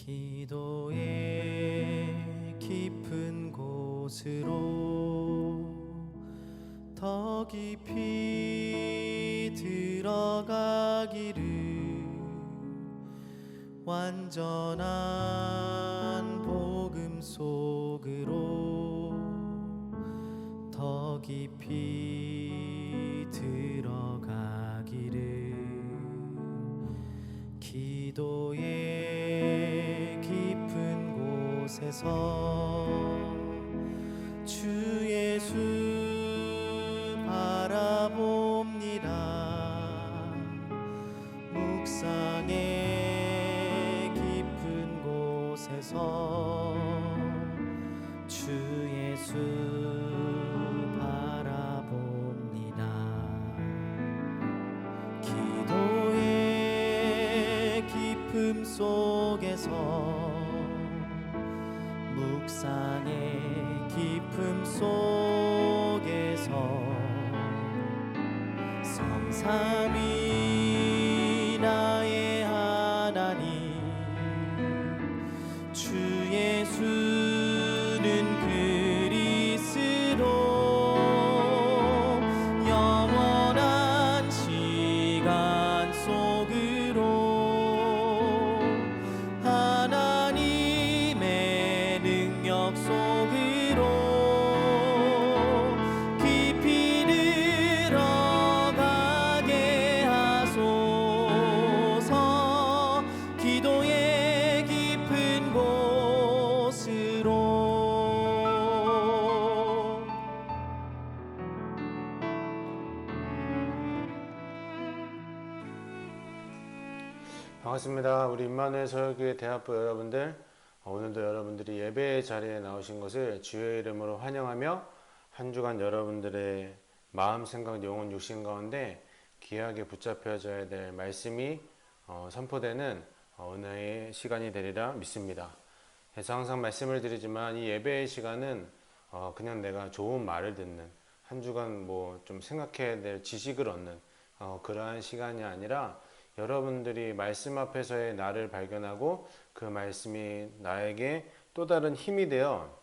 기도의 깊은 곳으로 더 깊이 들어가기를 완전한 복음 속으로 더 깊이 들어가기를 기도의 깊은 곳에서 주 예수 바라봅니다. 묵상의 깊은 곳에서 주 예수 바라봅니다. 기도의 깊음 속에서 묵상의 깊음 속에서 성삼위 나의 하나님 주 예수는 그리스도 영원한 시간 속으로 하나님의 능력 속으로 깊이 들어가게 하소서. 기도의 깊은 곳으로 반갑습니다. 우리 임마누엘 서울교회 대학부 여러분들, 오늘도 여러분들이 예배의 자리에 나오신 것을 주의 이름으로 환영하며 한 주간 여러분들의 마음, 생각, 영혼, 육신 가운데 귀하게 붙잡혀져야 될 말씀이 선포되는 은혜의 시간이 되리라 믿습니다. 그래서 항상 말씀을 드리지만 이 예배의 시간은 그냥 내가 좋은 말을 듣는, 한 주간 뭐 좀 생각해야 될 지식을 얻는 그러한 시간이 아니라 여러분들이 말씀 앞에서의 나를 발견하고 그 말씀이 나에게 또 다른 힘이 되어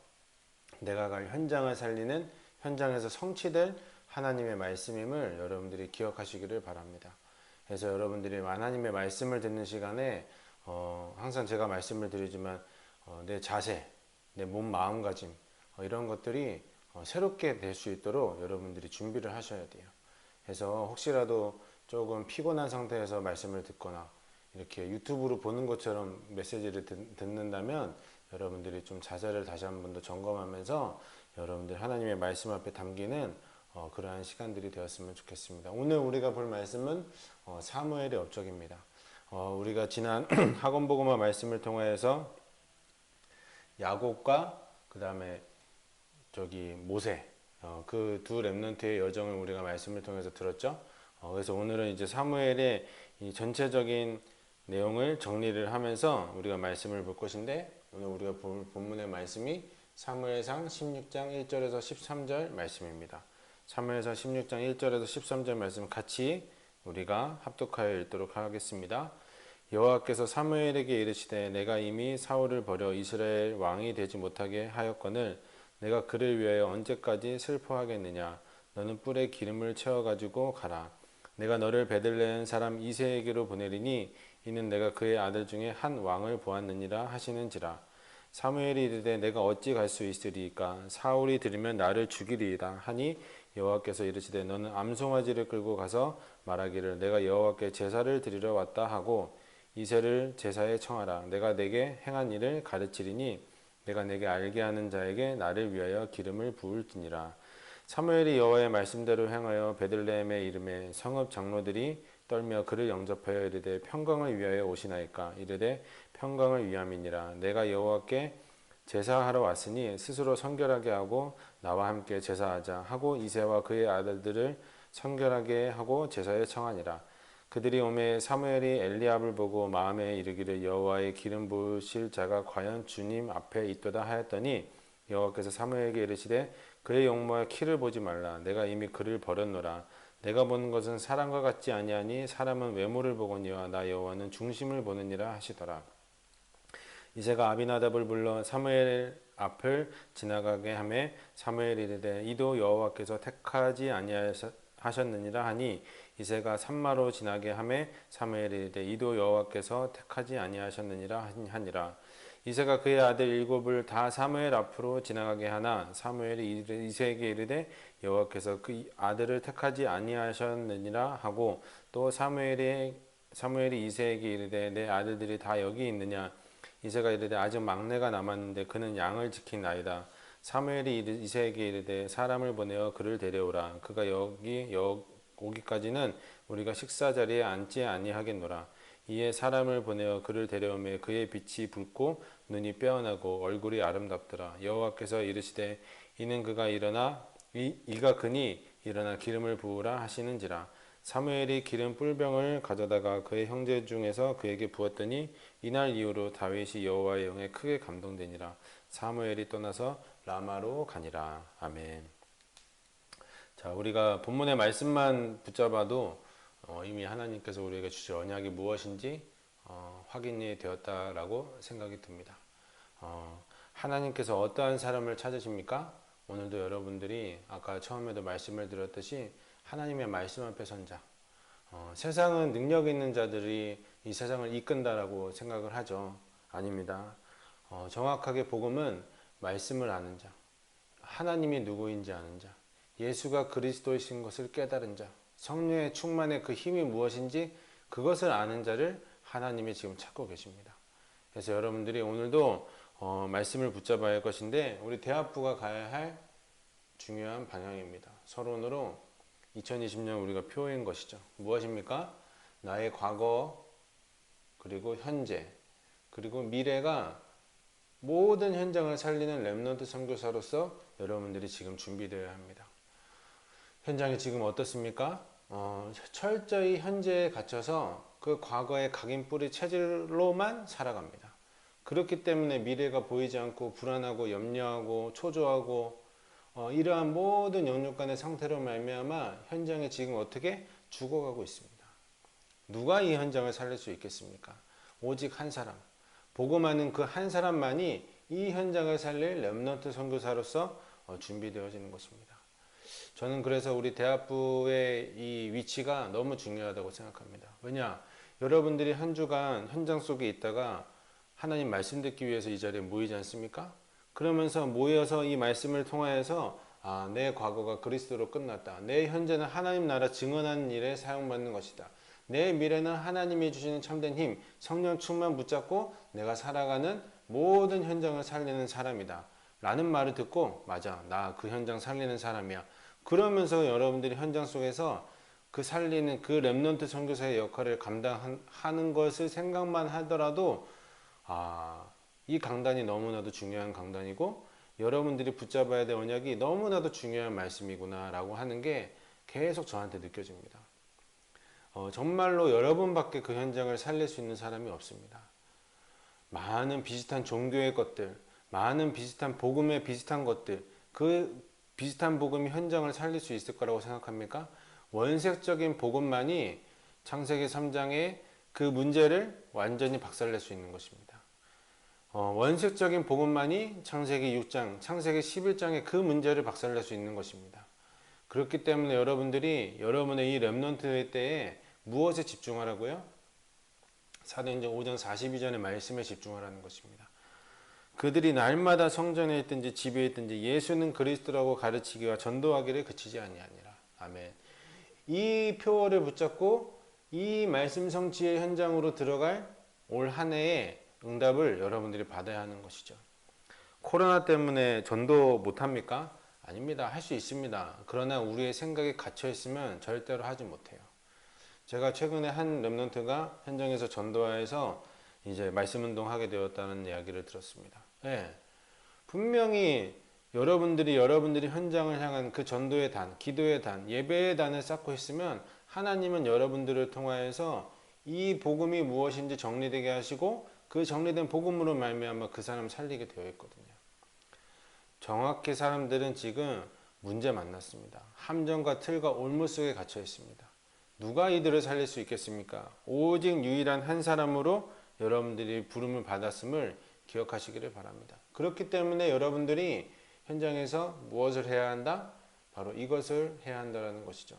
내가 갈 현장을 살리는, 현장에서 성취될 하나님의 말씀임을 여러분들이 기억하시기를 바랍니다. 그래서 여러분들이 하나님의 말씀을 듣는 시간에 항상 제가 말씀을 드리지만 내 자세, 내 몸, 마음가짐 이런 것들이 새롭게 될 수 있도록 여러분들이 준비를 하셔야 돼요. 그래서 혹시라도 조금 피곤한 상태에서 말씀을 듣거나 이렇게 유튜브로 보는 것처럼 메시지를 듣는다면 여러분들이 좀 자세를 다시 한 번 더 점검하면서 여러분들 하나님의 말씀 앞에 담기는 그러한 시간들이 되었으면 좋겠습니다. 오늘 우리가 볼 말씀은 사무엘의 업적입니다. 우리가 지난 학원복음화 말씀을 통해서 야곱과 그 다음에 모세 그 두 렘넌트의 여정을 우리가 말씀을 통해서 들었죠. 그래서 오늘은 이제 사무엘의 이 전체적인 내용을 정리를 하면서 우리가 말씀을 볼 것인데, 오늘 우리가 볼 본문의 말씀이 사무엘상 16장 1절에서 13절 말씀입니다. 사무엘상 16장 1절에서 13절 말씀 같이 우리가 합독하여 읽도록 하겠습니다. 여호와께서 사무엘에게 이르시되 내가 이미 사울을 버려 이스라엘 왕이 되지 못하게 하였거늘 내가 그를 위하여 언제까지 슬퍼하겠느냐. 너는 뿔에 기름을 채워가지고 가라. 내가 너를 베들레헴 사람 이새에게로 보내리니 이는 내가 그의 아들 중에 한 왕을 보았느니라 하시는지라. 사무엘이 이르되 내가 어찌 갈 수 있으리이까. 사울이 들으면 나를 죽이리이다 하니 여호와께서 이르시되 너는 암송아지를 끌고 가서 말하기를 내가 여호와께 제사를 드리러 왔다 하고 이새를 제사에 청하라. 내가 내게 행한 일을 가르치리니 내가 내게 알게 하는 자에게 나를 위하여 기름을 부을지니라. 사무엘이 여호와의 말씀대로 행하여 베들레헴에 이름에 성읍 장로들이 떨며 그를 영접하여 이르되 평강을 위하여 오시나이까. 이르되 평강을 위함이니라. 내가 여호와께 제사하러 왔으니 스스로 선결하게 하고 나와 함께 제사하자 하고 이새와 그의 아들들을 선결하게 하고 제사에 청하니라. 그들이 오매 사무엘이 엘리압을 보고 마음에 이르기를 여호와의 기름 부으실 자가 과연 주님 앞에 있도다 하였더니 여호와께서 사무엘에게 이르시되 그의 용모와 키를 보지 말라. 내가 이미 그를 버렸노라. 내가 보는 것은 사람과 같지 아니하니 사람은 외모를 보거니와 나 여호와는 중심을 보느니라 하시더라. 이새가 아비나답을 불러 사무엘 앞을 지나가게 하매 사무엘이 이르되 이도 여호와께서 택하지 아니하셨느니라 하니 이새가 산마로 지나게 하매 사무엘이 이르되 이도 여호와께서 택하지 아니하셨느니라 하니라. 이새가 그의 아들 일곱을 다 사무엘 앞으로 지나가게 하나 사무엘이 이새에게 이르되 여호와께서 그 아들을 택하지 아니하셨느니라 하고 또 사무엘이 이새에게 이르되 내 아들들이 다 여기 있느냐. 이새가 이르되 아직 막내가 남았는데 그는 양을 지키나이다. 사무엘이 이새에게 이르되 사람을 보내어 그를 데려오라. 그가 오기까지는 우리가 식사 자리에 앉지 아니하겠노라. 이에 사람을 보내어 그를 데려오매 그의 빛이 붉고 눈이 빼어나고 얼굴이 아름답더라. 여호와께서 이르시되 이가 그니 일어나 기름을 부으라 하시는지라. 사무엘이 기름 뿔병을 가져다가 그의 형제 중에서 그에게 부었더니 이날 이후로 다윗이 여호와의 영에 크게 감동되니라. 사무엘이 떠나서 라마로 가니라. 아멘. 자, 우리가 본문의 말씀만 붙잡아도 이미 하나님께서 우리에게 주실 언약이 무엇인지 확인이 되었다라고 생각이 듭니다. 하나님께서 어떠한 사람을 찾으십니까? 오늘도 여러분들이 아까 처음에도 말씀을 드렸듯이 하나님의 말씀 앞에 선 자. 세상은 능력 있는 자들이 이 세상을 이끈다라고 생각을 하죠. 아닙니다. 정확하게 복음은 말씀을 아는 자, 하나님이 누구인지 아는 자, 예수가 그리스도이신 것을 깨달은 자, 성령의 충만의 그 힘이 무엇인지 그것을 아는 자를 하나님이 지금 찾고 계십니다. 그래서 여러분들이 오늘도 말씀을 붙잡아야 할 것인데 우리 대학부가 가야 할 중요한 방향입니다. 서론으로 2020년 우리가 표인 것이죠. 무엇입니까? 나의 과거, 그리고 현재, 그리고 미래가 모든 현장을 살리는 렘넌트 선교사로서 여러분들이 지금 준비되어야 합니다. 현장이 지금 어떻습니까? 철저히 현재에 갇혀서 그 과거의 각인 뿌리 체질로만 살아갑니다. 그렇기 때문에 미래가 보이지 않고 불안하고 염려하고 초조하고 이러한 모든 영육간의 상태로 말미암아 현장에 지금 어떻게 죽어가고 있습니다. 누가 이 현장을 살릴 수 있겠습니까? 오직 한 사람, 복음하는 그 한 사람만이 이 현장을 살릴 렘넌트 선교사로서 준비되어지는 것입니다. 저는 그래서 우리 대학부의 이 위치가 너무 중요하다고 생각합니다. 왜냐? 여러분들이 한 주간 현장 속에 있다가 하나님 말씀 듣기 위해서 이 자리에 모이지 않습니까? 그러면서 모여서 이 말씀을 통하여서 내 과거가 그리스도로 끝났다. 내 현재는 하나님 나라 증언하는 일에 사용받는 것이다. 내 미래는 하나님이 주시는 참된 힘, 성령 충만 붙잡고 내가 살아가는 모든 현장을 살리는 사람이다. 라는 말을 듣고 맞아, 나 그 현장 살리는 사람이야. 그러면서 여러분들이 현장 속에서 그 살리는 그 렘넌트 선교사의 역할을 감당하는 것을 생각만 하더라도 이 강단이 너무나도 중요한 강단이고 여러분들이 붙잡아야 될 언약이 너무나도 중요한 말씀이구나 라고 하는 게 계속 저한테 느껴집니다. 정말로 여러분밖에 그 현장을 살릴 수 있는 사람이 없습니다. 많은 비슷한 종교의 것들, 많은 비슷한 복음의 비슷한 것들, 그 비슷한 복음이 현장을 살릴 수 있을 거라고 생각합니까? 원색적인 복음만이 창세기 3장의 그 문제를 완전히 박살낼 수 있는 것입니다. 원색적인 복음만이 창세기 6장, 창세기 11장의 그 문제를 박살낼 수 있는 것입니다. 그렇기 때문에 여러분들이 여러분의 이 렘넌트의 때에 무엇에 집중하라고요? 사도행전 5장 42절의 말씀에 집중하라는 것입니다. 그들이 날마다 성전에 있든지 집에 있든지 예수는 그리스도라고 가르치기와 전도하기를 그치지 아니하니라. 아멘. 이 표어를 붙잡고 이 말씀 성취의 현장으로 들어갈 올 한 해의 응답을 여러분들이 받아야 하는 것이죠. 코로나 때문에 전도 못합니까? 아닙니다. 할 수 있습니다. 그러나 우리의 생각이 갇혀 있으면 절대로 하지 못해요. 제가 최근에 한 렘넌트가 현장에서 전도하여서 이제 말씀 운동하게 되었다는 이야기를 들었습니다. 네. 분명히 여러분들이 현장을 향한 그 전도의 단, 기도의 단, 예배의 단을 쌓고 있으면 하나님은 여러분들을 통하여서 이 복음이 무엇인지 정리되게 하시고 그 정리된 복음으로 말미암아 그 사람을 살리게 되어 있거든요. 정확히 사람들은 지금 문제 만났습니다. 함정과 틀과 올무 속에 갇혀 있습니다. 누가 이들을 살릴 수 있겠습니까? 오직 유일한 한 사람으로 여러분들이 부름을 받았음을 기억하시기를 바랍니다. 그렇기 때문에 여러분들이 현장에서 무엇을 해야 한다? 바로 이것을 해야 한다는 것이죠.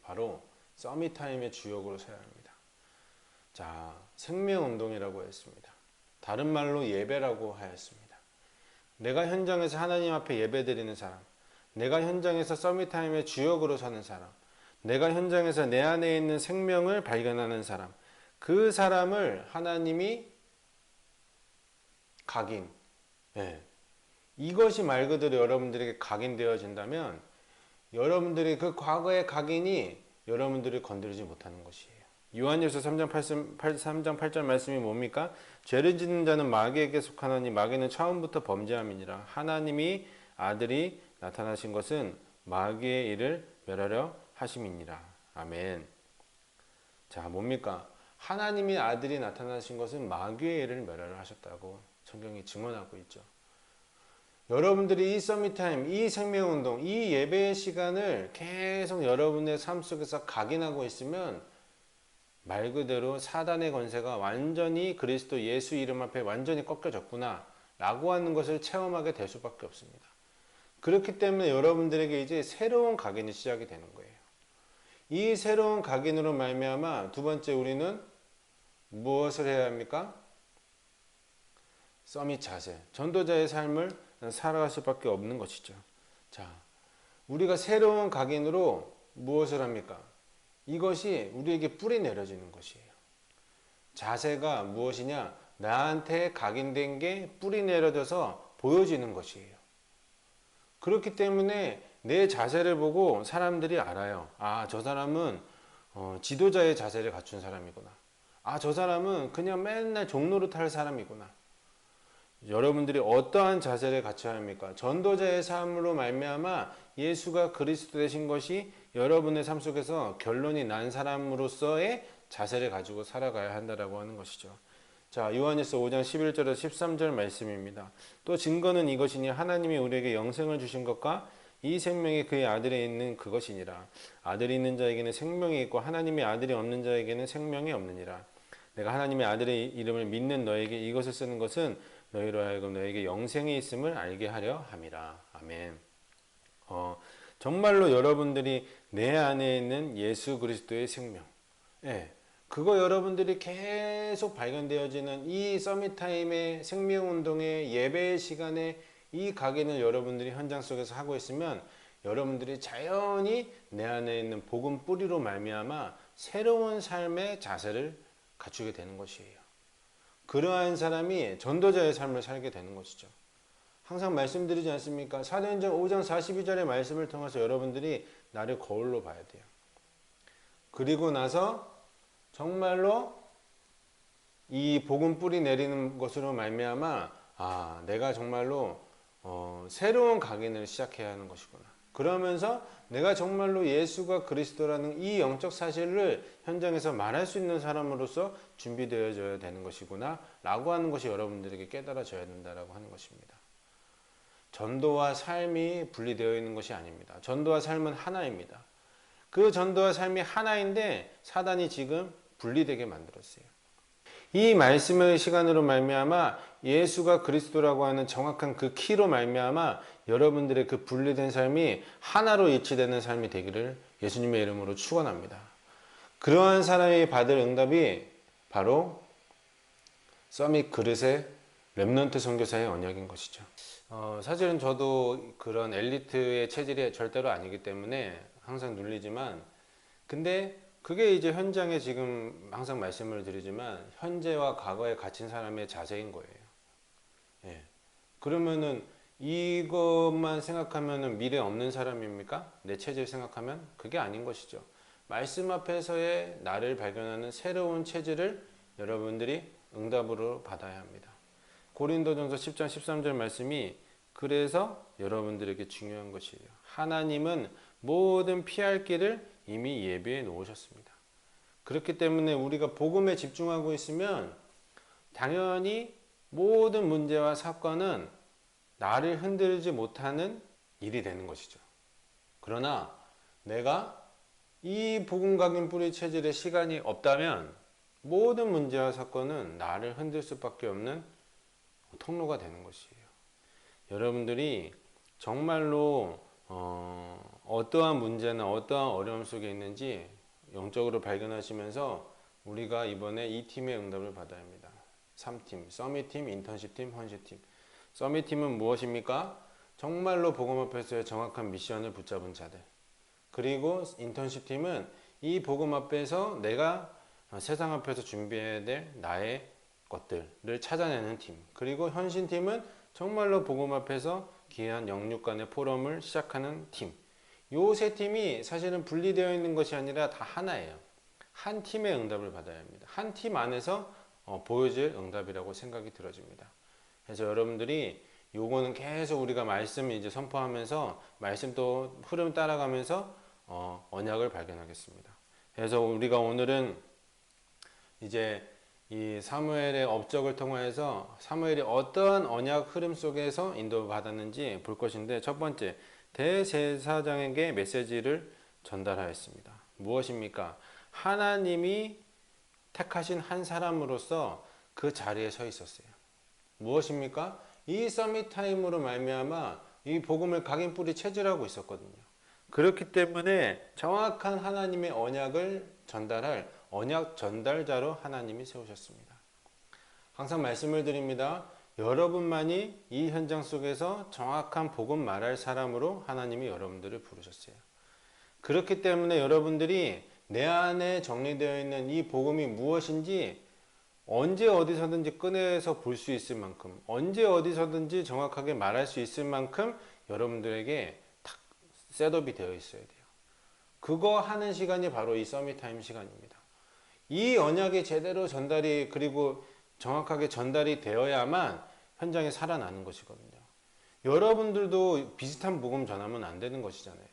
바로 서밋타임의 주역으로 서야 합니다. 자, 생명운동이라고 했습니다. 다른 말로 예배라고 하였습니다. 내가 현장에서 하나님 앞에 예배드리는 사람, 내가 현장에서 서밋타임의 주역으로 서는 사람, 내가 현장에서 내 안에 있는 생명을 발견하는 사람, 그 사람을 하나님이 각인, 이것이 말 그대로 여러분들에게 각인되어진다면 여러분들이 그 과거의 각인이 여러분들을 건드리지 못하는 것이에요. 요한일서 3장 8절 말씀이 뭡니까? 죄를 짓는 자는 마귀에게 속하나니 마귀는 처음부터 범죄함이니라. 하나님이 아들이 나타나신 것은 마귀의 일을 멸하려 하심이니라. 아멘. 자, 뭡니까? 하나님이 아들이 나타나신 것은 마귀의 일을 멸하려 하셨다고 성경이 증언하고 있죠. 여러분들이 이 서밋타임, 이 생명운동, 이 예배의 시간을 계속 여러분의 삶 속에서 각인하고 있으면 말 그대로 사단의 권세가 완전히 그리스도 예수 이름 앞에 완전히 꺾여졌구나 라고 하는 것을 체험하게 될 수밖에 없습니다. 그렇기 때문에 여러분들에게 이제 새로운 각인이 시작이 되는 거예요. 이 새로운 각인으로 말미암아 두 번째 우리는 무엇을 해야 합니까? 서밋 자세, 전도자의 삶을 살아갈 수밖에 없는 것이죠. 자, 우리가 새로운 각인으로 무엇을 합니까? 이것이 우리에게 뿌리 내려지는 것이에요. 자세가 무엇이냐? 나한테 각인된 게 뿌리 내려져서 보여지는 것이에요. 그렇기 때문에 내 자세를 보고 사람들이 알아요. 아, 저 사람은 지도자의 자세를 갖춘 사람이구나. 아, 저 사람은 그냥 맨날 종노릇 할 사람이구나. 여러분들이 어떠한 자세를 갖춰야 합니까? 전도자의 삶으로 말미암아 예수가 그리스도 되신 것이 여러분의 삶 속에서 결론이 난 사람으로서의 자세를 가지고 살아가야 한다라고 하는 것이죠. 자, 요한일서 5장 11절에서 13절 말씀입니다. 또 증거는 이것이니 하나님이 우리에게 영생을 주신 것과 이 생명이 그의 아들에 있는 그것이니라. 아들이 있는 자에게는 생명이 있고 하나님의 아들이 없는 자에게는 생명이 없느니라. 내가 하나님의 아들의 이름을 믿는 너에게 이것을 쓰는 것은 너희로 하여금 너에게 영생이 있음을 알게 하려 함이라. 아멘. 정말로 여러분들이 내 안에 있는 예수 그리스도의 생명, 그거 여러분들이 계속 발견되어지는 이 서밋타임의 생명운동의 예배의 시간에 이 각인을 여러분들이 현장 속에서 하고 있으면 여러분들이 자연히 내 안에 있는 복음 뿌리로 말미암아 새로운 삶의 자세를 갖추게 되는 것이에요. 그러한 사람이 전도자의 삶을 살게 되는 것이죠. 항상 말씀드리지 않습니까? 사도행전 5장 42절의 말씀을 통해서 여러분들이 나를 거울로 봐야 돼요. 그리고 나서 정말로 이 복음 뿌리 내리는 것으로 말미암아 내가 정말로 새로운 각인을 시작해야 하는 것이구나. 그러면서 내가 정말로 예수가 그리스도라는 이 영적 사실을 현장에서 말할 수 있는 사람으로서 준비되어져야 되는 것이구나 라고 하는 것이 여러분들에게 깨달아져야 된다라고 하는 것입니다. 전도와 삶이 분리되어 있는 것이 아닙니다. 전도와 삶은 하나입니다. 그 전도와 삶이 하나인데 사단이 지금 분리되게 만들었어요. 이 말씀의 시간으로 말미암아 예수가 그리스도라고 하는 정확한 그 키로 말미암아 여러분들의 그 분리된 삶이 하나로 일치되는 삶이 되기를 예수님의 이름으로 축원합니다. 그러한 사람이 받을 응답이 바로 서밋 그릇의 렘넌트 선교사의 언약인 것이죠. 사실은 저도 그런 엘리트의 체질이 절대로 아니기 때문에 항상 눌리지만, 근데 그게 이제 현장에 지금 항상 말씀을 드리지만 현재와 과거에 갇힌 사람의 자세인 거예요. 그러면은 이것만 생각하면은 미래 없는 사람입니까? 내 체질 생각하면 그게 아닌 것이죠. 말씀 앞에서의 나를 발견하는 새로운 체질을 여러분들이 응답으로 받아야 합니다. 고린도전서 10장 13절 말씀이 그래서 여러분들에게 중요한 것이에요. 하나님은 모든 피할 길을 이미 예비해 놓으셨습니다. 그렇기 때문에 우리가 복음에 집중하고 있으면 당연히 모든 문제와 사건은 나를 흔들지 못하는 일이 되는 것이죠. 그러나 내가 이 복음 각인 뿌리 체질의 시간이 없다면 모든 문제와 사건은 나를 흔들 수밖에 없는 통로가 되는 것이에요. 여러분들이 정말로 어떠한 문제나 어떠한 어려움 속에 있는지 영적으로 발견하시면서 우리가 이번에 이 팀의 응답을 받아야 합니다. 3팀, 서밋팀, 인턴십팀, 헌십팀. 서밋팀은 무엇입니까? 정말로 복음 앞에서의 정확한 미션을 붙잡은 자들. 그리고 인턴십팀은 이 복음 앞에서 내가 세상 앞에서 준비해야 될 나의 것들을 찾아내는 팀. 그리고 헌신팀은 정말로 복음 앞에서 귀한 영육 간의 포럼을 시작하는 팀. 요 세 팀이 사실은 분리되어 있는 것이 아니라 다 하나예요. 한 팀의 응답을 받아야 합니다. 한 팀 안에서 보여질 응답이라고 생각이 들어집니다. 그래서 여러분들이 요거는 계속 우리가 말씀 이제 선포하면서 말씀 또 흐름 따라가면서 언약을 발견하겠습니다. 그래서 우리가 오늘은 이제 이 사무엘의 업적을 통해서 사무엘이 어떠한 언약 흐름 속에서 인도받았는지 볼 것인데, 첫 번째, 대제사장에게 메시지를 전달하였습니다. 무엇입니까? 하나님이 택하신 한 사람으로서 그 자리에 서 있었어요. 무엇입니까? 이 서밋 타임으로 말미암아 이 복음을 각인뿌리 체질하고 있었거든요. 그렇기 때문에 정확한 하나님의 언약을 전달할 언약 전달자로 하나님이 세우셨습니다. 항상 말씀을 드립니다. 여러분만이 이 현장 속에서 정확한 복음 말할 사람으로 하나님이 여러분들을 부르셨어요. 그렇기 때문에 여러분들이 내 안에 정리되어 있는 이 복음이 무엇인지 언제 어디서든지 꺼내서 볼 수 있을 만큼, 언제 어디서든지 정확하게 말할 수 있을 만큼 여러분들에게 탁 셋업이 되어 있어야 돼요. 그거 하는 시간이 바로 이 서밋타임 시간입니다. 이 언약이 제대로 전달이, 그리고 정확하게 전달이 되어야만 현장에 살아나는 것이거든요. 여러분들도 비슷한 복음 전하면 안 되는 것이잖아요.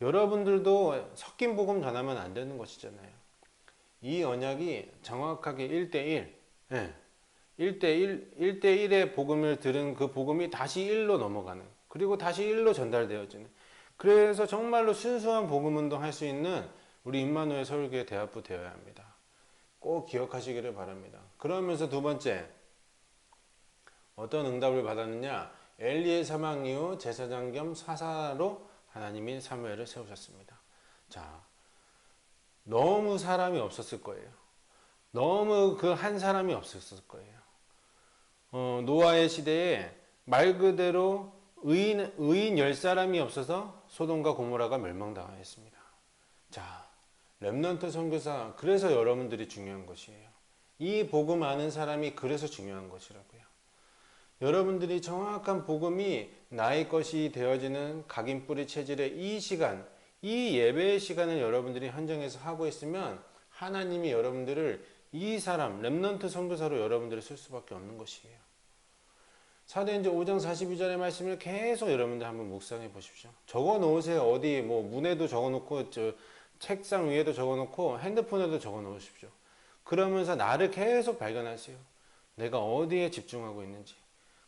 여러분들도 섞인 복음 전하면 안 되는 것이잖아요. 이 언약이 정확하게 1대1, 1대1의 복음을 들은 그 복음이 다시 1로 넘어가는, 그리고 다시 1로 전달되어지는, 그래서 정말로 순수한 복음 운동 할 수 있는 우리 임마누엘 서울교회 대합부 되어야 합니다. 꼭 기억하시기를 바랍니다. 그러면서 두 번째, 어떤 응답을 받았느냐? 엘리의 사망 이후 제사장 겸 사사로 하나님이 사무엘을 세우셨습니다. 자, 너무 사람이 없었을 거예요. 너무 그 한 사람이 없었을 거예요. 노아의 시대에 말 그대로 의인 10사람이 없어서 소돔과 고모라가 멸망당하였습니다. 자, 렘넌트 선교사, 그래서 여러분들이 중요한 것이에요. 이 복음 아는 사람이 그래서 중요한 것이라고요. 여러분들이 정확한 복음이 나의 것이 되어지는 각인뿌리 체질의 이 시간, 이 예배의 시간을 여러분들이 현장에서 하고 있으면 하나님이 여러분들을 이 사람, 렘넌트 선교사로 여러분들을 쓸 수밖에 없는 것이에요. 사도행전 5장 42절의 말씀을 계속 여러분들 한번 묵상해 보십시오. 적어 놓으세요. 어디 뭐 문에도 적어 놓고 책상 위에도 적어 놓고 핸드폰에도 적어 놓으십시오. 그러면서 나를 계속 발견하세요. 내가 어디에 집중하고 있는지.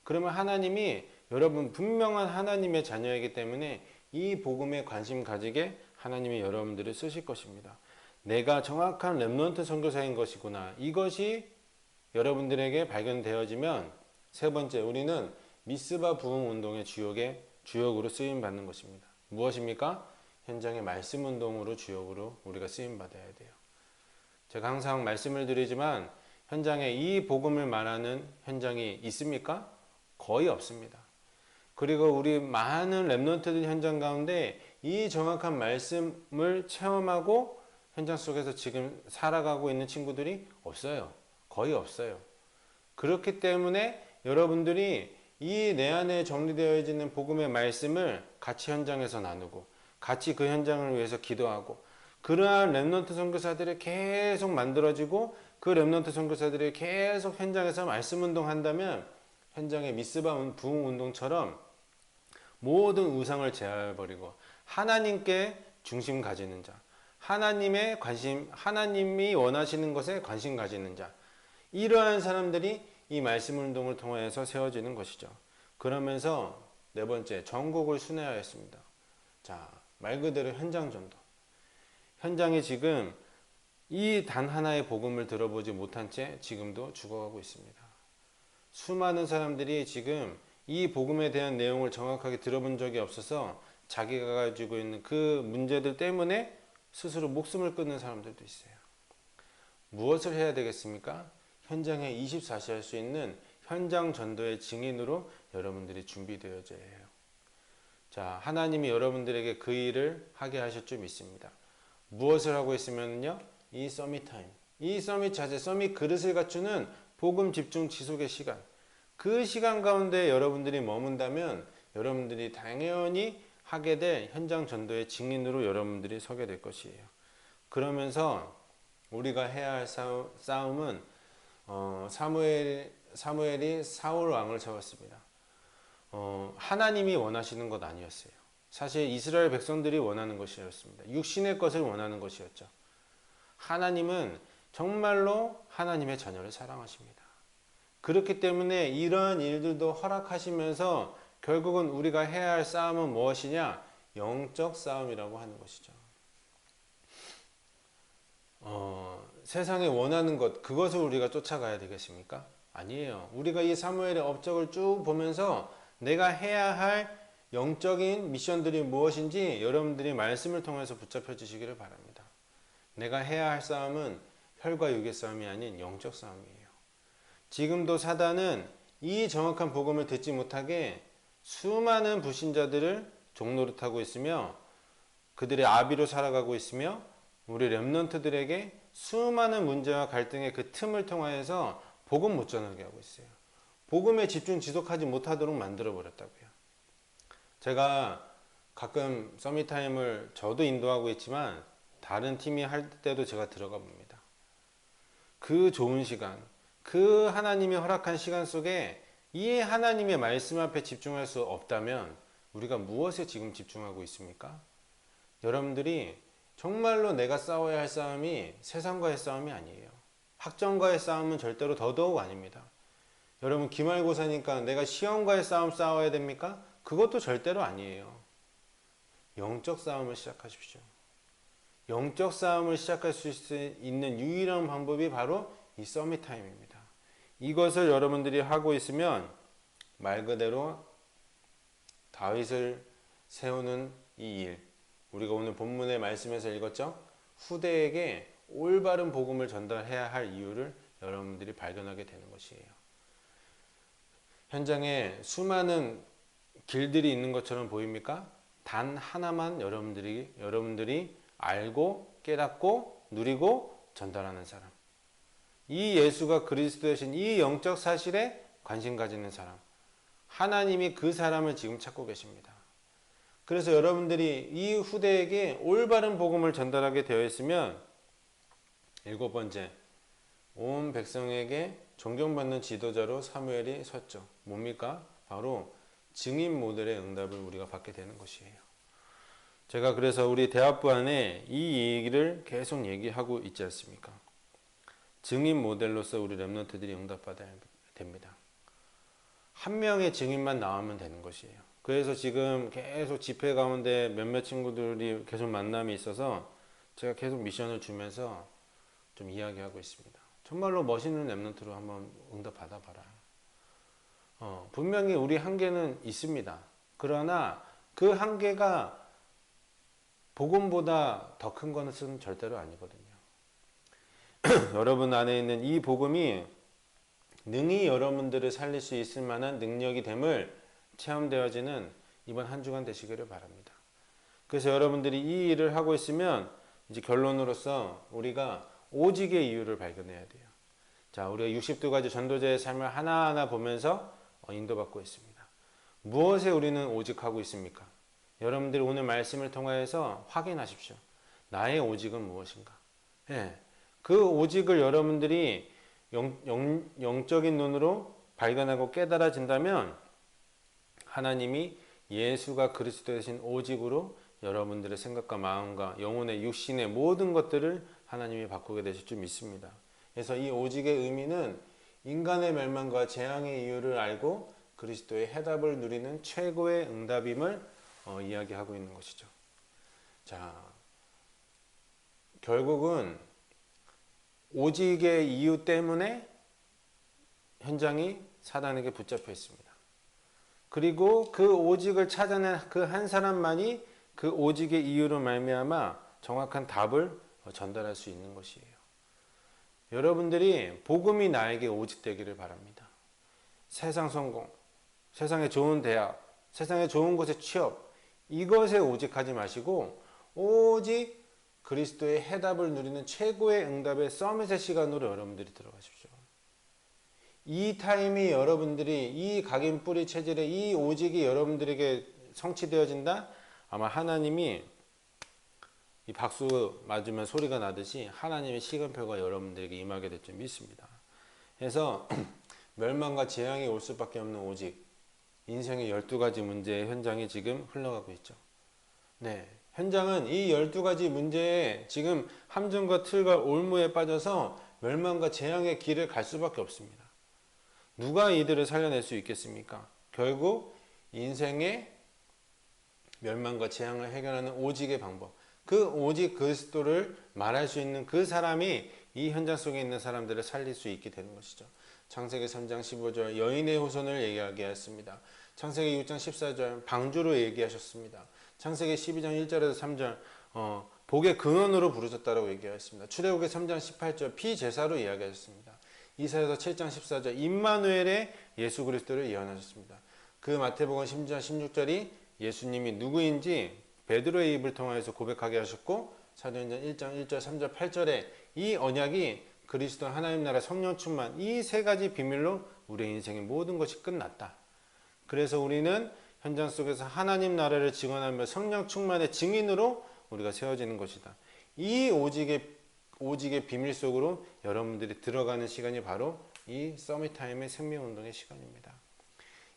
그러면 하나님이, 여러분 분명한 하나님의 자녀이기 때문에 이 복음에 관심 가지게 하나님이 여러분들을 쓰실 것입니다. 내가 정확한 렘넌트 선교사인 것이구나. 이것이 여러분들에게 발견되어지면, 세 번째, 우리는 미스바 부흥 운동의 주역으로 쓰임 받는 것입니다. 무엇입니까? 현장의 말씀 운동으로 주역으로 우리가 쓰임 받아야 돼요. 제가 항상 말씀을 드리지만 현장에 이 복음을 말하는 현장이 있습니까? 거의 없습니다. 그리고 우리 많은 렘넌트들 현장 가운데 이 정확한 말씀을 체험하고 현장 속에서 지금 살아가고 있는 친구들이 없어요. 거의 없어요. 그렇기 때문에 여러분들이 이 내 안에 정리되어지는 복음의 말씀을 같이 현장에서 나누고 같이 그 현장을 위해서 기도하고, 그러한 렘넌트 선교사들이 계속 만들어지고 그 렘넌트 선교사들이 계속 현장에서 말씀 운동한다면 현장의 미스바 부흥 운동처럼 모든 우상을 제어해버리고 하나님께 중심 가지는 자, 하나님의 관심, 하나님이 원하시는 것에 관심 가지는 자, 이러한 사람들이 이 말씀 운동을 통해서 세워지는 것이죠. 그러면서 네 번째, 전국을 순회하였습니다. 자, 말 그대로 현장 전도. 현장이 지금 이 단 하나의 복음을 들어보지 못한 채 지금도 죽어가고 있습니다. 수많은 사람들이 지금 이 복음에 대한 내용을 정확하게 들어본 적이 없어서 자기가 가지고 있는 그 문제들 때문에 스스로 목숨을 끊는 사람들도 있어요. 무엇을 해야 되겠습니까? 현장에 24시 할 수 있는 현장 전도의 증인으로 여러분들이 준비되어져야 해요. 자, 하나님이 여러분들에게 그 일을 하게 하실 줄 믿습니다. 무엇을 하고 있으면요? 이 서밋 타임, 이 서밋 자세, 서밋 그릇을 갖추는 복음 집중 지속의 시간, 그 시간 가운데 여러분들이 머문다면 여러분들이 당연히 하게 될 현장 전도의 증인으로 여러분들이 서게 될 것이에요. 그러면서 우리가 해야 할 싸움은 사무엘이 사울 왕을 세웠습니다. 하나님이 원하시는 것 아니었어요. 사실 이스라엘 백성들이 원하는 것이었습니다. 육신의 것을 원하는 것이었죠. 하나님은 정말로 하나님의 자녀를 사랑하십니다. 그렇기 때문에 이러한 일들도 허락하시면서 결국은 우리가 해야 할 싸움은 무엇이냐? 영적 싸움이라고 하는 것이죠. 세상에 원하는 것, 그것을 우리가 쫓아가야 되겠습니까? 아니에요. 우리가 이 사무엘의 업적을 쭉 보면서 내가 해야 할 영적인 미션들이 무엇인지 여러분들이 말씀을 통해서 붙잡혀 주시기를 바랍니다. 내가 해야 할 싸움은 혈과 육의 싸움이 아닌 영적 싸움이에요. 지금도 사단은 이 정확한 복음을 듣지 못하게 수많은 불신자들을 종노릇하고 있으며 그들의 아비로 살아가고 있으며 우리 렘넌트들에게 수많은 문제와 갈등의 그 틈을 통하여서 복음 못 전하게 하고 있어요. 복음에 집중 지속하지 못하도록 만들어 버렸다고요. 제가 가끔 서밋타임을 저도 인도하고 있지만 다른 팀이 할 때도 제가 들어가 봅니다. 그 좋은 시간, 그 하나님이 허락한 시간 속에 이 하나님의 말씀 앞에 집중할 수 없다면 우리가 무엇에 지금 집중하고 있습니까? 여러분들이 정말로 내가 싸워야 할 싸움이 세상과의 싸움이 아니에요. 학점과의 싸움은 절대로 더더욱 아닙니다. 여러분 기말고사니까 내가 시험과의 싸움 싸워야 됩니까? 그것도 절대로 아니에요. 영적 싸움을 시작하십시오. 영적 싸움을 시작할 수 있는 유일한 방법이 바로 이 서밋 타임입니다. 이것을 여러분들이 하고 있으면 말 그대로 다윗을 세우는 이 일, 우리가 오늘 본문의 말씀에서 읽었죠? 후대에게 올바른 복음을 전달해야 할 이유를 여러분들이 발견하게 되는 것이에요. 현장에 수많은 길들이 있는 것처럼 보입니까? 단 하나만 여러분들이 알고 깨닫고 누리고 전달하는 사람. 이 예수가 그리스도이신 이 영적 사실에 관심 가지는 사람. 하나님이 그 사람을 지금 찾고 계십니다. 그래서 여러분들이 이 후대에게 올바른 복음을 전달하게 되어 있으면 7번째, 온 백성에게 존경받는 지도자로 사무엘이 섰죠. 뭡니까? 바로 증인 모델의 응답을 우리가 받게 되는 것이에요. 제가 그래서 우리 대학부 안에 이 얘기를 계속 얘기하고 있지 않습니까? 증인 모델로서 우리 렘넌트들이 응답받아야 됩니다. 한 명의 증인만 나오면 되는 것이에요. 그래서 지금 계속 집회 가운데 몇몇 친구들이 계속 만남이 있어서 제가 계속 미션을 주면서 좀 이야기하고 있습니다. 정말로 멋있는 렘넌트로 한번 응답 받아봐라. 분명히 우리 한계는 있습니다. 그러나 그 한계가 복음보다 더 큰 것은 절대로 아니거든요. 여러분 안에 있는 이 복음이 능히 여러분들을 살릴 수 있을 만한 능력이 됨을 체험되어지는 이번 한 주간 되시기를 바랍니다. 그래서 여러분들이 이 일을 하고 있으면 이제 결론으로서 우리가 오직의 이유를 발견해야 돼요. 자, 우리가 62가지 전도자의 삶을 하나하나 보면서 인도받고 있습니다. 무엇에 우리는 오직하고 있습니까? 여러분들이 오늘 말씀을 통하여서 확인하십시오. 나의 오직은 무엇인가? 예, 그 오직을 여러분들이 영적인 눈으로 발견하고 깨달아진다면 하나님이 예수가 그리스도 되신 오직으로 여러분들의 생각과 마음과 영혼의 육신의 모든 것들을 하나님이 바꾸게 되실 줄 믿습니다. 그래서 이 오직의 의미는 인간의 멸망과 재앙의 이유를 알고 그리스도의 해답을 누리는 최고의 응답임을 이야기하고 있는 것이죠. 자, 결국은 오직의 이유 때문에 현장이 사단에게 붙잡혀 있습니다. 그리고 그 오직을 찾아낸 그 한 사람만이 그 오직의 이유로 말미암아 정확한 답을 전달할 수 있는 것이에요. 여러분들이 복음이 나에게 오직되기를 바랍니다. 세상 성공, 세상에 좋은 대학, 세상에 좋은 곳에 취업, 이것에 오직하지 마시고 오직 그리스도의 해답을 누리는 최고의 응답의 서밋의 시간으로 여러분들이 들어가십시오. 이 타임이 여러분들이 이 각인 뿌리 체질의 이 오직이 여러분들에게 성취되어진다? 아마 하나님이 이 박수 맞으면 소리가 나듯이 하나님의 시간표가 여러분들에게 임하게 될 줄 믿습니다. 그래서 멸망과 재앙이 올 수밖에 없는 오직, 인생의 12가지 문제의 현장이 지금 흘러가고 있죠. 네, 현장은 이 12가지 문제에 지금 함정과 틀과 올무에 빠져서 멸망과 재앙의 길을 갈 수밖에 없습니다. 누가 이들을 살려낼 수 있겠습니까? 결국 인생의 멸망과 재앙을 해결하는 오직의 방법, 그 오직 그리스도를 말할 수 있는 그 사람이 이 현장 속에 있는 사람들을 살릴 수 있게 되는 것이죠. 창세기 3장 15절 여인의 후손을 얘기하였습니다. 창세기 6장 14절 방주로 얘기하셨습니다. 창세기 12장 1절에서 3절 복의 근원으로 부르셨다라고 얘기하였습니다. 출애굽기 3장 18절 피제사로 이야기하셨습니다. 이사야서 7장 14절 임마누엘의 예수 그리스도를 예언하셨습니다. 그 마태복음 10장 16절이 예수님이 누구인지 베드로의 입을 통하여서 고백하게 하셨고 사도행전 1장 1절 3절 8절에 이 언약이 그리스도 하나님 나라 성령 충만 이 세 가지 비밀로 우리의 인생의 모든 것이 끝났다. 그래서 우리는 현장 속에서 하나님 나라를 증언하며 성령 충만의 증인으로 우리가 세워지는 것이다. 이 오직의 비밀 속으로 여러분들이 들어가는 시간이 바로 이 서밋타임의 생명운동의 시간입니다.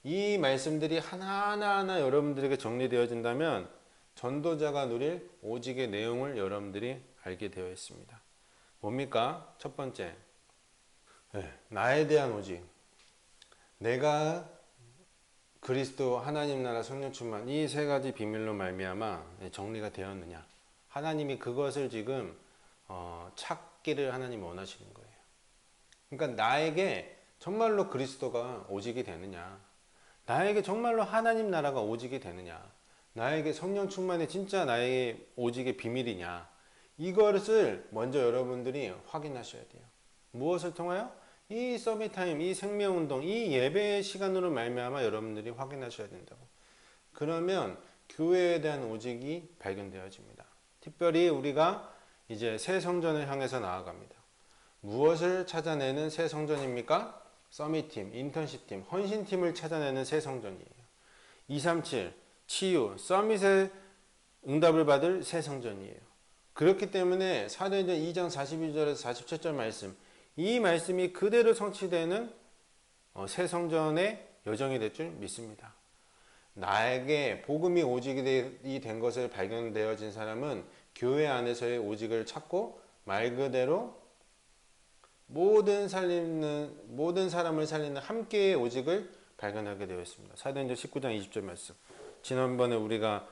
이 말씀들이 하나하나 여러분들에게 정리되어진다면 전도자가 누릴 오직의 내용을 여러분들이 알게 되어 있습니다. 뭡니까? 첫 번째, 나에 대한 오직. 내가 그리스도 하나님 나라 성령 충만 이 세 가지 비밀로 말미암아 정리가 되었느냐. 하나님이 그것을 지금 찾기를 하나님이 원하시는 거예요. 그러니까 나에게 정말로 그리스도가 오직이 되느냐, 나에게 정말로 하나님 나라가 오직이 되느냐, 나에게 성령 충만이 진짜 나의 오직의 비밀이냐, 이것을 먼저 여러분들이 확인하셔야 돼요. 무엇을 통하여? 이 서밋타임, 이 생명운동, 이 예배의 시간으로 말미암아 여러분들이 확인하셔야 된다고. 그러면 교회에 대한 오직이 발견되어집니다. 특별히 우리가 이제 새 성전을 향해서 나아갑니다. 무엇을 찾아내는 새 성전입니까? 서밋팀, 인턴십팀, 헌신팀을 찾아내는 새 성전이에요. 237, 치유, 서밋의 응답을 받을 새 성전이에요. 그렇기 때문에 사도행전 2장 42절에서 47절 말씀, 이 말씀이 그대로 성취되는 새 성전의 여정이 될 줄 믿습니다. 나에게 복음이 오직이 된 것을 발견되어진 사람은 교회 안에서의 오직을 찾고 말 그대로 모든 사람을 살리는 함께의 오직을 발견하게 되어 있습니다. 사도행전 19장 20절 말씀. 지난번에 우리가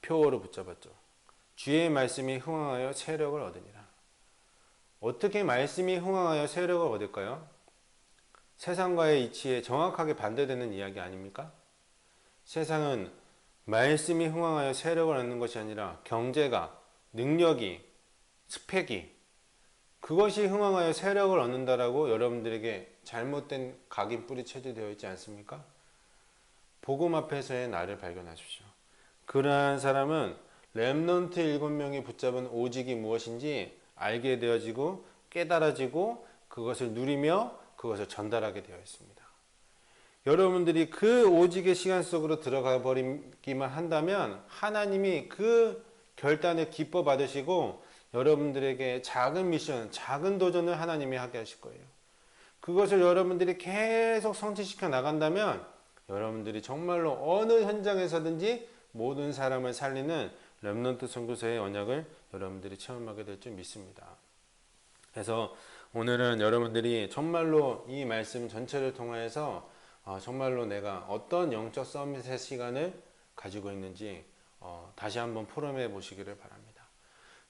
표어로 붙잡았죠. 주의 말씀이 흥황하여 세력을 얻으니라. 어떻게 말씀이 흥황하여 세력을 얻을까요? 세상과의 이치에 정확하게 반대되는 이야기 아닙니까? 세상은 말씀이 흥황하여 세력을 얻는 것이 아니라 경제가, 능력이, 스펙이 그것이 흥황하여 세력을 얻는다라고 여러분들에게 잘못된 각인 뿌리 체질되어 있지 않습니까? 복음 앞에서의 나를 발견하십시오. 그러한 사람은 렘넌트 7명이 붙잡은 오직이 무엇인지 알게 되어지고 깨달아지고 그것을 누리며 그것을 전달하게 되어 있습니다. 여러분들이 그 오직의 시간 속으로 들어가 버리기만 한다면 하나님이 그 결단을 기뻐 받으시고 여러분들에게 작은 미션, 작은 도전을 하나님이 하게 하실 거예요. 그것을 여러분들이 계속 성취시켜 나간다면 여러분들이 정말로 어느 현장에서든지 모든 사람을 살리는 렘넌트 선교사의 언약을 여러분들이 체험하게 될 줄 믿습니다. 그래서 오늘은 여러분들이 정말로 이 말씀 전체를 통해서 정말로 내가 어떤 영적 서밋의 시간을 가지고 있는지 다시 한번 포럼해 보시기를 바랍니다.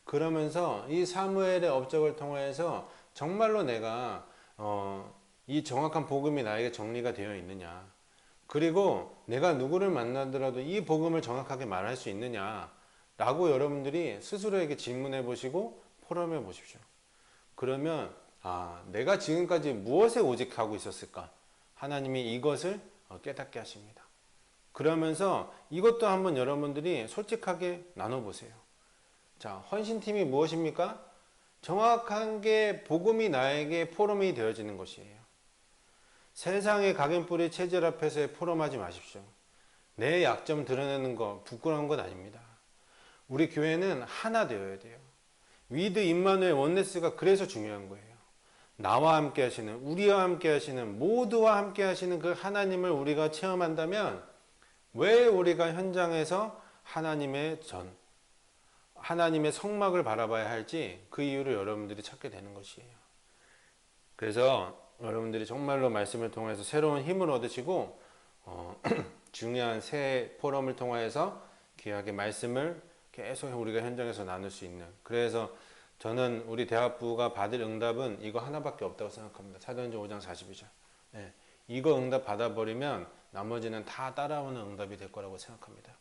그러면서 이 사무엘의 업적을 통해서 정말로 내가 이 정확한 복음이 나에게 정리가 되어 있느냐, 그리고 내가 누구를 만나더라도 이 복음을 정확하게 말할 수 있느냐 라고 여러분들이 스스로에게 질문해 보시고 포럼해 보십시오. 그러면 내가 지금까지 무엇에 오직하고 있었을까? 하나님이 이것을 깨닫게 하십니다. 그러면서 이것도 한번 여러분들이 솔직하게 나눠보세요. 자, 헌신팀이 무엇입니까? 정확한 게 복음이 나에게 포럼이 되어지는 것이에요. 세상의 각인뿌리 체질 앞에서 포럼하지 마십시오. 내 약점 드러내는 거 부끄러운 것 아닙니다. 우리 교회는 하나 되어야 돼요. 위드 임마누엘 원네스가 그래서 중요한 거예요. 나와 함께 하시는, 우리와 함께 하시는, 모두와 함께 하시는 그 하나님을 우리가 체험한다면 왜 우리가 현장에서 하나님의 성막을 바라봐야 할지 그 이유를 여러분들이 찾게 되는 것이에요. 그래서 여러분들이 정말로 말씀을 통해서 새로운 힘을 얻으시고 중요한 새 포럼을 통해서 귀하게 말씀을 계속 우리가 현장에서 나눌 수 있는, 그래서 저는 우리 대학부가 받을 응답은 이거 하나밖에 없다고 생각합니다. 사도행전 5장 42절. 네. 이거 응답 받아버리면 나머지는 다 따라오는 응답이 될 거라고 생각합니다.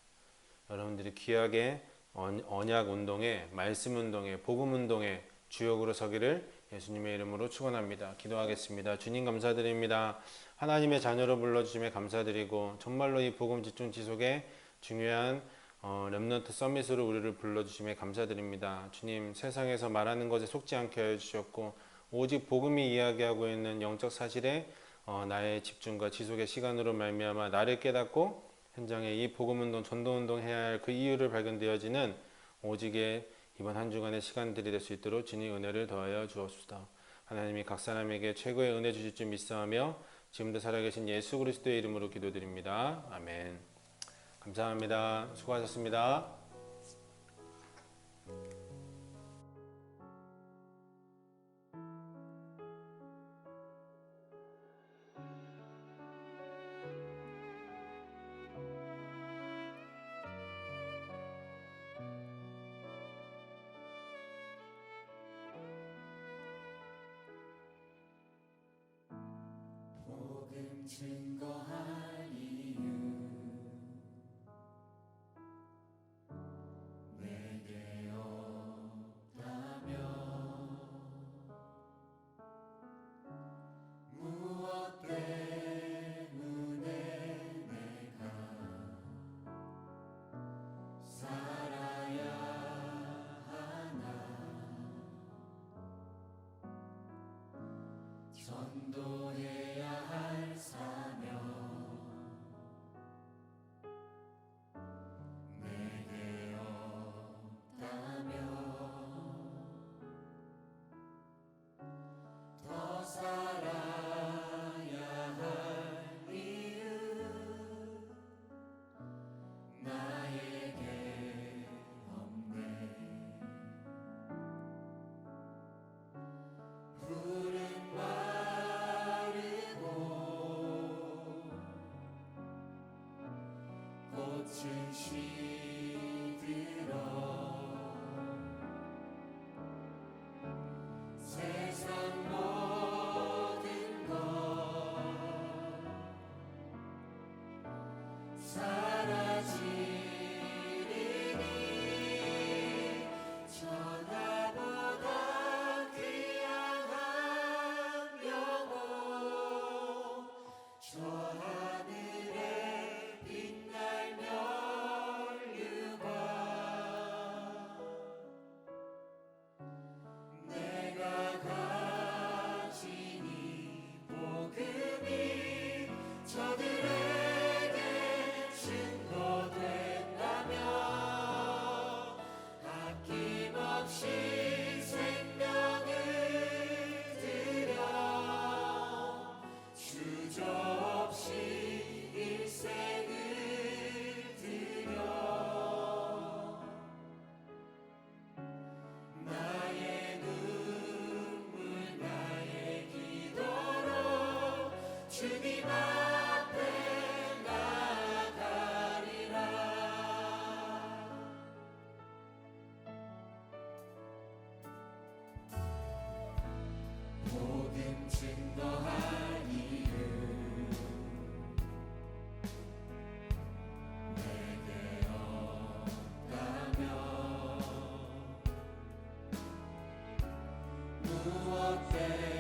여러분들이 귀하게 언약 운동에, 말씀 운동에, 복음 운동에 주역으로 서기를 예수님의 이름으로 축원합니다. 기도하겠습니다. 주님 감사드립니다. 하나님의 자녀로 불러주심에 감사드리고 정말로 이 복음 집중 지속에 중요한 렘넌트 서밋으로 우리를 불러주심에 감사드립니다. 주님, 세상에서 말하는 것에 속지 않게 해주셨고 오직 복음이 이야기하고 있는 영적 사실에 나의 집중과 지속의 시간으로 말미암아 나를 깨닫고 현장에 이 복음운동, 전도운동 해야 할 그 이유를 발견되어지는 오직의 이번 한 주간의 시간들이 될 수 있도록 주님 은혜를 더하여 주옵소서. 하나님이 각 사람에게 최고의 은혜 주실 줄 믿사하며 지금도 살아계신 예수 그리스도의 이름으로 기도드립니다. 아멘. 감사합니다. 수고하셨습니다. 복음 증거할 이유 내게 없다면 무엇 때문에 내가 살아야 하나 전도해야 할 사명 내게 없다면 더 살아야 할 이유 나에게 없네. 푸른 마르고 꽃은 시들어 세상 모든 것 사라지리니 전하보다 귀한 한 영혼 저 하늘에 빛날 면류관 내가 가진 이 복음이 저들에게 증거된다면 아낌없이 생명을 드려 주저없이 일생을 드려 나의 눈물 나의 기도로 주님 앞에 나아가리라. 무엇 때문에